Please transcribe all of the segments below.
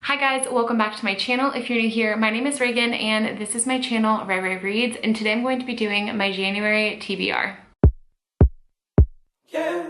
Hi guys, welcome back to my channel. If you're new here, my name is Reagan and this is my channel, Ray Reads, and today I'm going to be doing my January TBR. Yeah.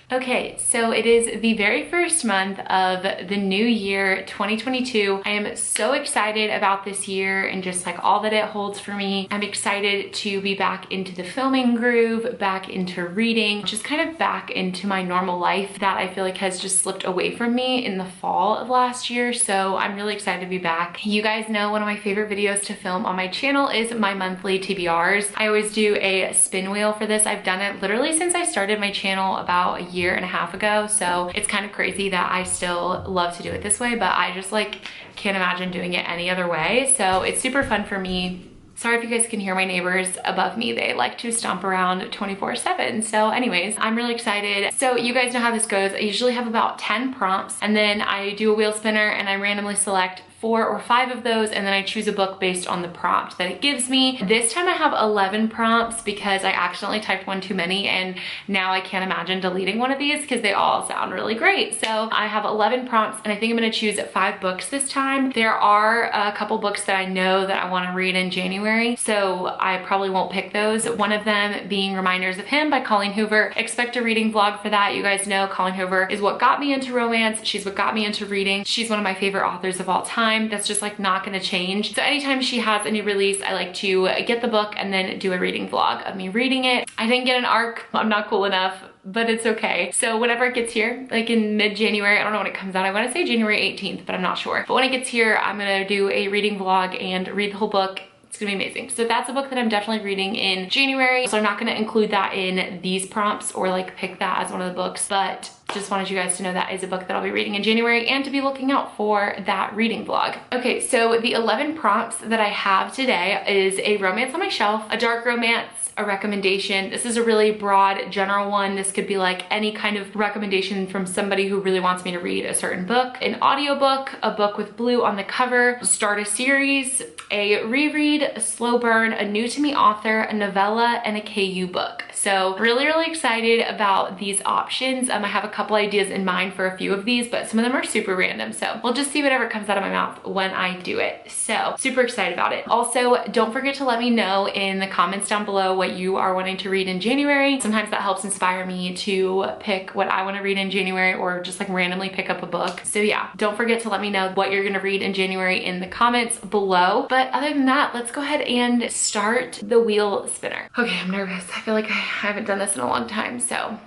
Okay, so it is the very first month of the new year, 2022. I am so excited about this year and just like all that it holds for me. I'm excited to be back into the filming groove, back into reading, just kind of back into my normal life that I feel like has just slipped away from me in the fall of last year. So I'm really excited to be back. You guys know one of my favorite videos to film on my channel is my monthly TBRs. I always do a spin wheel for this. I've done it literally since I started my channel about a year and a half ago, so it's kind of crazy that I still love to do it this way, but I just like can't imagine doing it any other way. So it's super fun for me. Sorry if you guys can hear my neighbors above me. They like to stomp around 24/7. So anyways, I'm really excited. So you guys know how this goes. I usually have about 10 prompts and then I do a wheel spinner and I randomly select 4 or 5 of those, and then I choose a book based on the prompt that it gives me. This time I have 11 prompts because I accidentally typed one too many, and now I can't imagine deleting one of these because they all sound really great. So I have 11 prompts and I think I'm gonna choose 5 books this time. There are a couple books that I know that I wanna read in January, so I probably won't pick those. One of them being Reminders of Him by Colleen Hoover. Expect a reading vlog for that. You guys know Colleen Hoover is what got me into romance. She's what got me into reading. She's one of my favorite authors of all time. That's just like not gonna change. So anytime she has a new release, I like to get the book and then do a reading vlog of me reading it. I didn't get an ARC. I'm not cool enough, but it's okay. So whenever it gets here, like in mid-January, I don't know when it comes out. I wanna say January 18th, but I'm not sure. But when it gets here, I'm gonna do a reading vlog and read the whole book. It's gonna be amazing. So that's a book that I'm definitely reading in January. So I'm not gonna include that in these prompts or like pick that as one of the books, but just wanted you guys to know that is a book that I'll be reading in January and to be looking out for that reading vlog. Okay, so the 11 prompts that I have today is a romance on my shelf, a dark romance, a recommendation. This is a really broad general one. This could be like any kind of recommendation from somebody who really wants me to read a certain book, an audiobook, a book with blue on the cover, start a series, a reread, a slow burn, a new to me author, a novella, and a KU book. So really excited about these options. I have a couple ideas in mind for a few of these, but some of them are super random. So we'll just see whatever comes out of my mouth when I do it. So super excited about it. Also, don't forget to let me know in the comments down below what you are wanting to read in January. Sometimes that helps inspire me to pick what I want to read in January or just like randomly pick up a book. So yeah, don't forget to let me know what you're gonna read in January in the comments below. But other than that, let's go ahead and start the wheel spinner. Okay, I'm nervous. I feel like I haven't done this in a long time, so.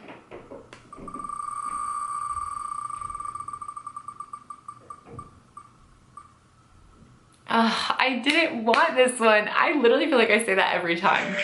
I didn't want this one. I literally feel like I say that every time.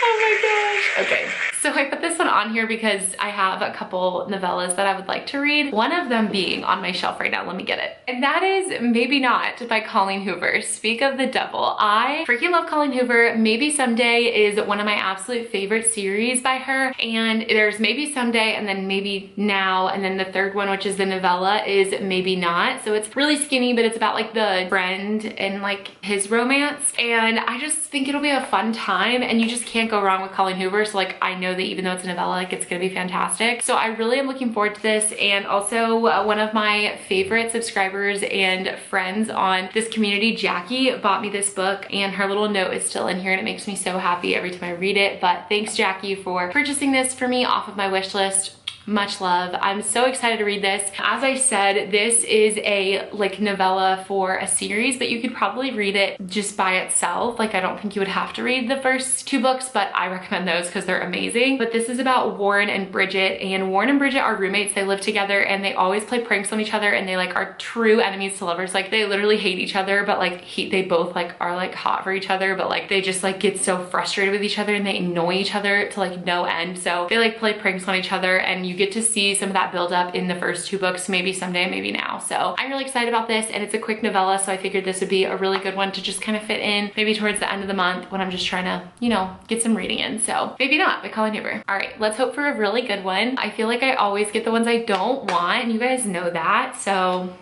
Oh my gosh. Okay, so I put this one on here because I have a couple novellas that I would like to read. One of them being on my shelf right now. Let me get it. And that is Maybe Not by Colleen Hoover. Speak of the devil. I freaking love Colleen Hoover. Maybe Someday is one of my absolute favorite series by her. And there's Maybe Someday and then Maybe Now. And then the third one, which is the novella, is Maybe Not. So it's really skinny, but it's about like the friend and like his romance. And I just think it'll be a fun time and you just can't go wrong with Colleen Hoover. So like I know that even though it's a novella, like it's gonna be fantastic. So I really am looking forward to this. And also one of my favorite subscribers and friends on this community, Jackie, bought me this book and her little note is still in here and it makes me so happy every time I read it. But thanks Jackie for purchasing this for me off of my wish list. Much love. I'm so excited to read this. As I said, this is a like novella for a series, but you could probably read it just by itself. Like I don't think you would have to read the first 2 books, but I recommend those because they're amazing. But this is about Warren and Bridget, and Warren and Bridget are roommates. They live together and they always play pranks on each other and they like are true enemies to lovers. Like they literally hate each other, but like they both like are like hot for each other, but like they just like get so frustrated with each other and they annoy each other to like no end. So they like play pranks on each other and you get to see some of that build up in the first 2 books, Maybe Someday, Maybe Now. So I'm really excited about this and it's a quick novella. So I figured this would be a really good one to just kind of fit in maybe towards the end of the month when I'm just trying to, you know, get some reading in. So Maybe Not by Colleen Hoover. All right, let's hope for a really good one. I feel like I always get the ones I don't want and you guys know that. So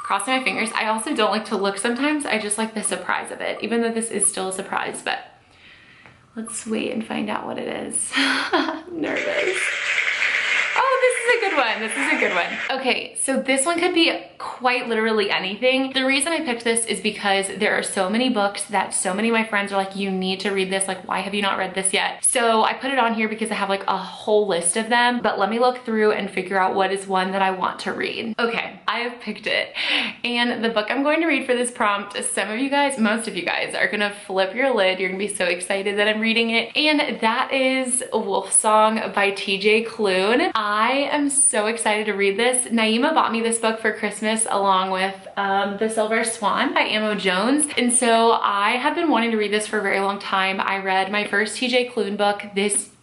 crossing my fingers. I also don't like to look sometimes. I just like the surprise of it, even though this is still a surprise, but let's wait and find out what it is. one. This is a good one. Okay, so this one could be quite literally anything. The reason I picked this is because there are so many books that so many of my friends are like, you need to read this. Like, why have you not read this yet? So I put it on here because I have like a whole list of them, but let me look through and figure out what is one that I want to read. Okay, I have picked it. And the book I'm going to read for this prompt, some of you guys, most of you guys are gonna flip your lid. You're gonna be so excited that I'm reading it. And that is Wolf Song by TJ Klune. I am so excited to read this. Naima bought me this book for Christmas along with The Silver Swan by Amo Jones. And so I have been wanting to read this for a very long time. I read my first TJ Klune book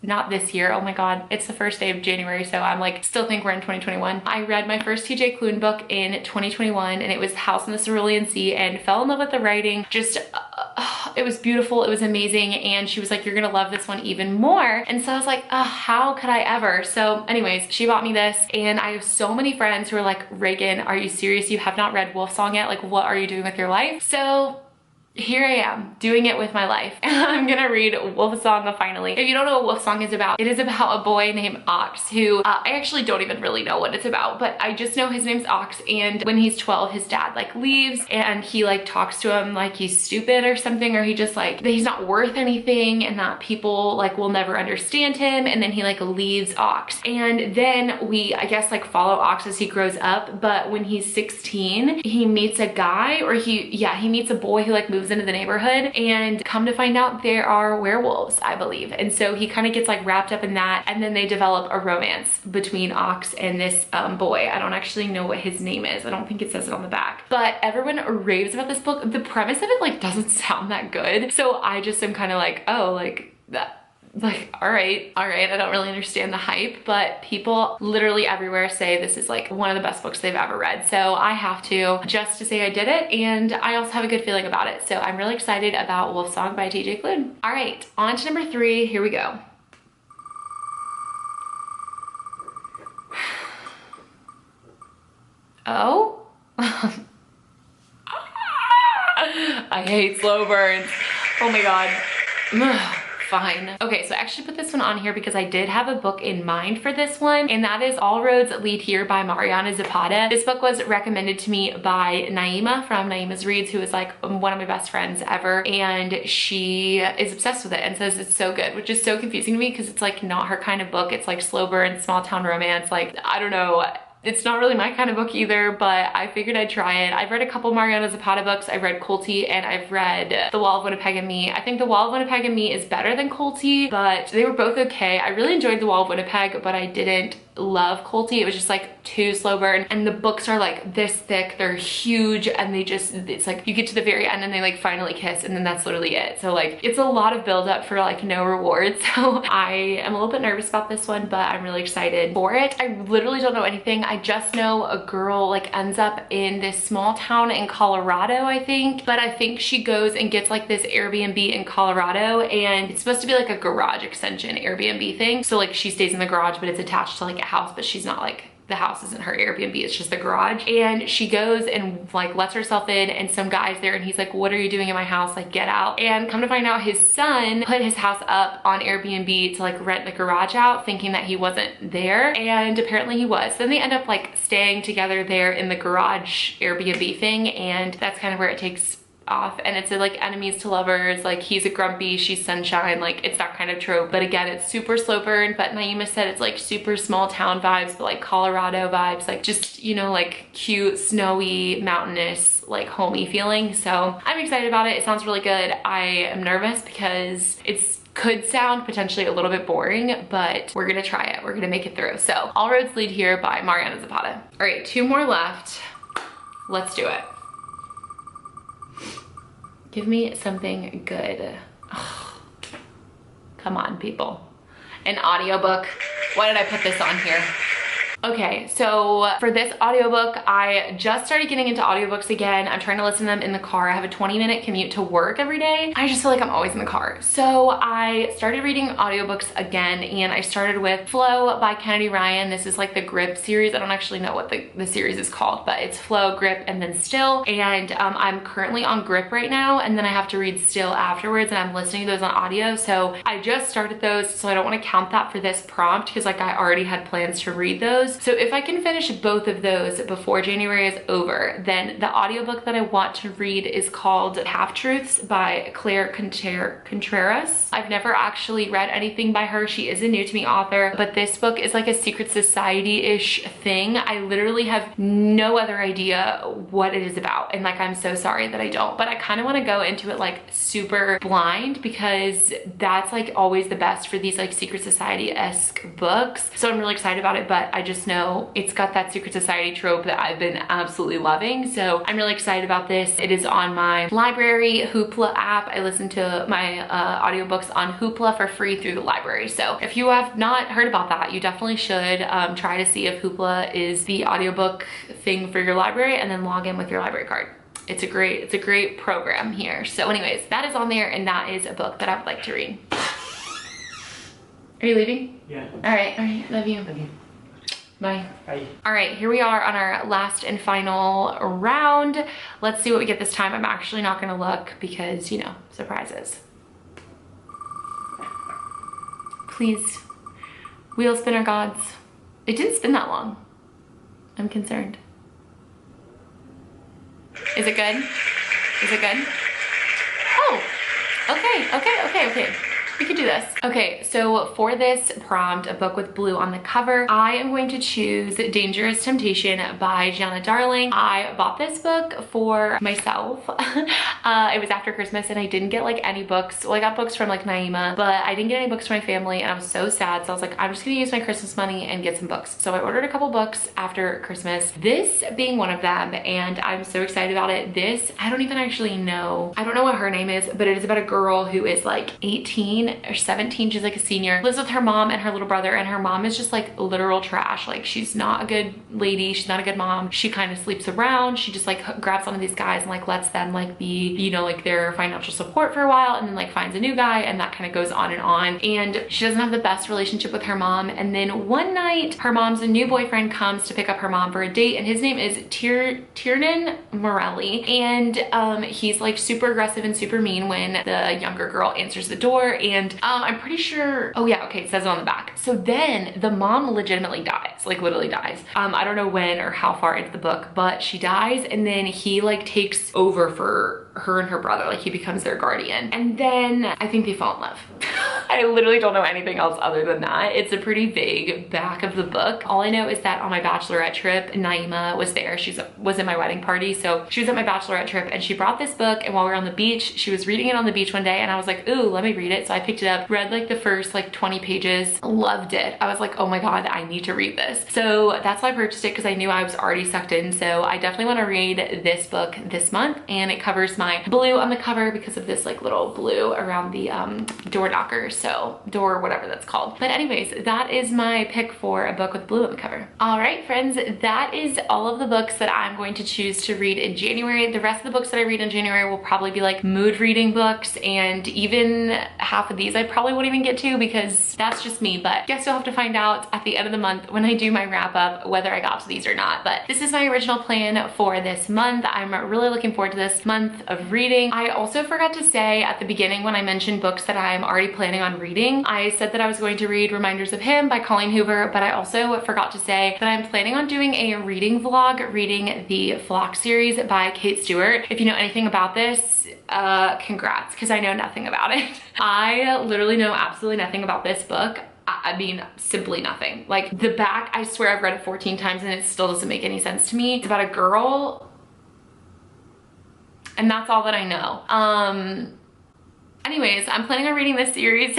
not this year, oh my god, it's the first day of January, so I'm like, still think we're in 2021. I read my first TJ Klune book in 2021, and it was House in the Cerulean Sea, and fell in love with the writing. Just, it was beautiful, it was amazing, and she was like, you're gonna love this one even more. And so I was like, how could I ever? So anyways, she bought me this, and I have so many friends who are like, Reagan, are you serious? You have not read Wolf Song yet? Like, what are you doing with your life? So here I am doing it with my life. I'm gonna read Wolf Song finally. If you don't know what Wolf Song is about, it is about a boy named Ox who I actually don't even really know what it's about, but I just know his name's Ox, and when he's 12 his dad like leaves and he like talks to him like he's stupid or something, or he just like that he's not worth anything and that people like will never understand him, and then he like leaves Ox. And then we I guess like follow Ox as he grows up, but when he's 16 he meets a guy, or he meets a boy who like moves into the neighborhood, and come to find out there are werewolves, I believe. And so he kind of gets like wrapped up in that, and then they develop a romance between Ox and this boy. I don't actually know what his name is. I don't think it says it on the back, but everyone raves about this book. The premise of it like doesn't sound that good, so I just am kind of like, oh, like that. Like, all right, I don't really understand the hype, but people literally everywhere say this is like one of the best books they've ever read. So I have to, just to say I did it, and I also have a good feeling about it. So I'm really excited about Wolf Song by TJ Klune. All right, on to number 3, here we go. Oh? I hate slow burns. Oh my God. Fine. Okay, so I actually put this one on here because I did have a book in mind for this one, and that is All Roads Lead Here by Mariana Zapata. This book was recommended to me by Naima from Naima's Reads, who is like one of my best friends ever, and she is obsessed with it and says it's so good, which is so confusing to me because it's like not her kind of book. It's like slow burn, small town romance, like I don't know. It's not really my kind of book either, but I figured I'd try it. I've read a couple Mariana Zapata books. I've read Colty and I've read The Wall of Winnipeg and Me. I think The Wall of Winnipeg and Me is better than Colty, but they were both okay. I really enjoyed The Wall of Winnipeg, but I didn't love Colty. It was just like too slow burn, and the books are like this thick, they're huge, and they just, it's like you get to the very end and they like finally kiss, and then that's literally it. So like it's a lot of build up for like no reward. So I am a little bit nervous about this one, but I'm really excited for it. I literally don't know anything. I just know a girl like ends up in this small town in Colorado, I think, but I think she goes and gets like this Airbnb in Colorado, and it's supposed to be like a garage extension Airbnb thing. So like she stays in the garage, but it's attached to like a house, but she's not like, the house isn't her Airbnb, it's just the garage. And she goes and like lets herself in, and some guy's there, and he's like, what are you doing in my house? Like, get out. And come to find out his son put his house up on Airbnb to like rent the garage out, thinking that he wasn't there, and apparently he was. Then they end up like staying together there in the garage Airbnb thing, and that's kind of where it takes off. And it's like enemies to lovers, like he's a grumpy, she's sunshine, like it's that kind of trope. But again, it's super slow burn, but Naima said it's like super small town vibes, but like Colorado vibes, like just, you know, like cute, snowy, mountainous, like homey feeling. So I'm excited about it. It sounds really good. I am nervous because could sound potentially a little bit boring, but we're gonna try it. We're gonna make it through. So All Roads Lead Here by Mariana Zapata. All right, 2 more left. Let's do it. Give me something good. Oh, come on, people. An audiobook. Why did I put this on here? Okay, so for this audiobook, I just started getting into audiobooks again. I'm trying to listen to them in the car. I have a 20-minute commute to work every day. I just feel like I'm always in the car. So I started reading audiobooks again, and I started with Flow by Kennedy Ryan. This is like the Grip series. I don't actually know what the series is called, but it's Flow, Grip, and then Still. And I'm currently on Grip right now, and then I have to read Still afterwards, and I'm listening to those on audio. So I just started those, so I don't want to count that for this prompt because like I already had plans to read those. those. So if I can finish both of those before January is over, then the audiobook that I want to read is called Half-Truths by Claire Contreras. I've never actually read anything by her. She is a new to me author, but this book is like a secret society-ish thing. I literally have no other idea what it is about, and like I'm so sorry that I don't, but I kind of want to go into it like super blind, because that's like always the best for these like secret society-esque books. So I'm really excited about it, but I just know it's got that secret society trope that I've been absolutely loving. So I'm really excited about this. It is on my library Hoopla app. I listen to my audiobooks on Hoopla for free through the library. So if you have not heard about that, you definitely should try to see if Hoopla is the audiobook thing for your library, and then log in with your library card. It's a great program here. So anyways, that is on there, and that is a book that I would like to read. Are you leaving? Yeah. All right, love you. Love you. Bye. Bye. All right, here we are on our last and final round. Let's see what we get this time. I'm actually not gonna look because, you know, surprises. Please, wheel spinner gods. It didn't spin that long. I'm concerned. Is it good? Is it good? Oh, okay. We could do this. Okay, so for this prompt, a book with blue on the cover, I am going to choose Dangerous Temptation by Gianna Darling. I bought this book for myself. It was after Christmas and I didn't get like any books. Well, I got books from like Naima, but I didn't get any books for my family, and I was so sad. So I was like, I'm just gonna use my Christmas money and get some books. So I ordered a couple books after Christmas, this being one of them, and I'm so excited about it. This, I don't even actually know. I don't know what her name is, but it is about a girl who is like 18 or 17. She's like a senior, lives with her mom and her little brother, and her mom is just like literal trash. Like, she's not a good lady. She's not a good mom. She kind of sleeps around. She just like grabs one of these guys and like lets them like be, you know, like their financial support for a while, and then like finds a new guy, and that kind of goes on. And she doesn't have the best relationship with her mom. And then one night her mom's new boyfriend comes to pick up her mom for a date, and his name is Tiernan Morelli, and he's like super aggressive and super mean when the younger girl answers the door. And I'm pretty sure, oh yeah, okay, it says it on the back. So then the mom legitimately dies, like literally dies. I don't know when or how far into the book, but she dies, and then he like takes over for her and her brother, like he becomes their guardian. And then I think they fall in love. I literally don't know anything else other than that. It's a pretty vague back of the book. All I know is that on my bachelorette trip, Naima was there. She was in my wedding party. So she was at my bachelorette trip, and she brought this book, and while we were on the beach, she was reading it on the beach one day, and I was like, ooh, let me read it. So I picked it up, read like the first like 20 pages, loved it. I was like, oh my God, I need to read this. So that's why I purchased it, because I knew I was already sucked in. So I definitely want to read this book this month, and it covers my blue on the cover because of this like little blue around the door knocker, so door, whatever that's called. But anyways, that is my pick for a book with blue on the cover. All right, friends, that is all of the books that I'm going to choose to read in January. The rest of the books that I read in January will probably be like mood reading books, and even half of these I probably won't even get to, because that's just me. But guess you'll have to find out at the end of the month when I do my wrap up whether I got to these or not. But this is my original plan for this month. I'm really looking forward to this month of reading. I also forgot to say at the beginning, when I mentioned books that I'm already planning on reading, I said that I was going to read Reminders of Him by Colleen Hoover, but I also forgot to say that I'm planning on doing a reading vlog, reading the Flock series by Kate Stewart. If you know anything about this, congrats, because I know nothing about it. I literally know absolutely nothing about this book. I mean, simply nothing. Like the back, I swear I've read it 14 times and it still doesn't make any sense to me. It's about a girl, and that's all that I know. Anyways, I'm planning on reading this series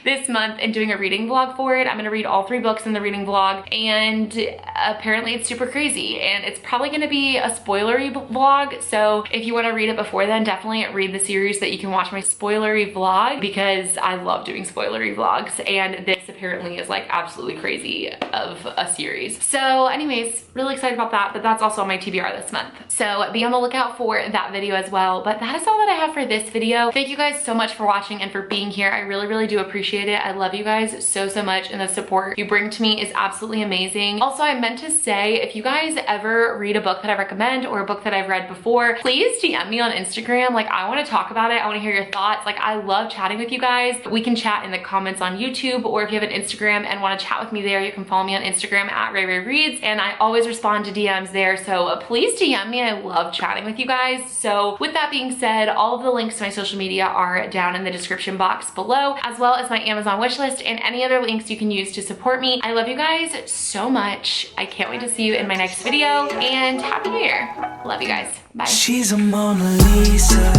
this month and doing a reading vlog for it. I'm gonna read all 3 books in the reading vlog, and apparently it's super crazy, and it's probably gonna be a spoilery vlog. So if you wanna read it before then, definitely read the series so that you can watch my spoilery vlog, because I love doing spoilery vlogs, and this apparently is like absolutely crazy of a series. So anyways, really excited about that, but that's also on my TBR this month. So be on the lookout for that video as well. But that is all that I have for this video. Thank you guys so much much for watching and for being here. I really, really do appreciate it. I love you guys so, so much, and the support you bring to me is absolutely amazing. Also, I meant to say, if you guys ever read a book that I recommend or a book that I've read before, please DM me on Instagram. Like, I want to talk about it. I want to hear your thoughts. Like, I love chatting with you guys. We can chat in the comments on YouTube, or if you have an Instagram and want to chat with me there, you can follow me on Instagram at RayRayReads, and I always respond to DMs there. So please DM me. I love chatting with you guys. So with that being said, all of the links to my social media are down in the description box below, as well as my Amazon wishlist and any other links you can use to support me. I love you guys so much. I can't wait to see you in my next video, and Happy New Year. Love you guys. Bye. She's a Mona Lisa.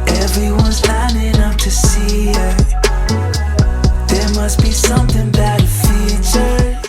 Everyone's lining up to see her. There must be something about her features.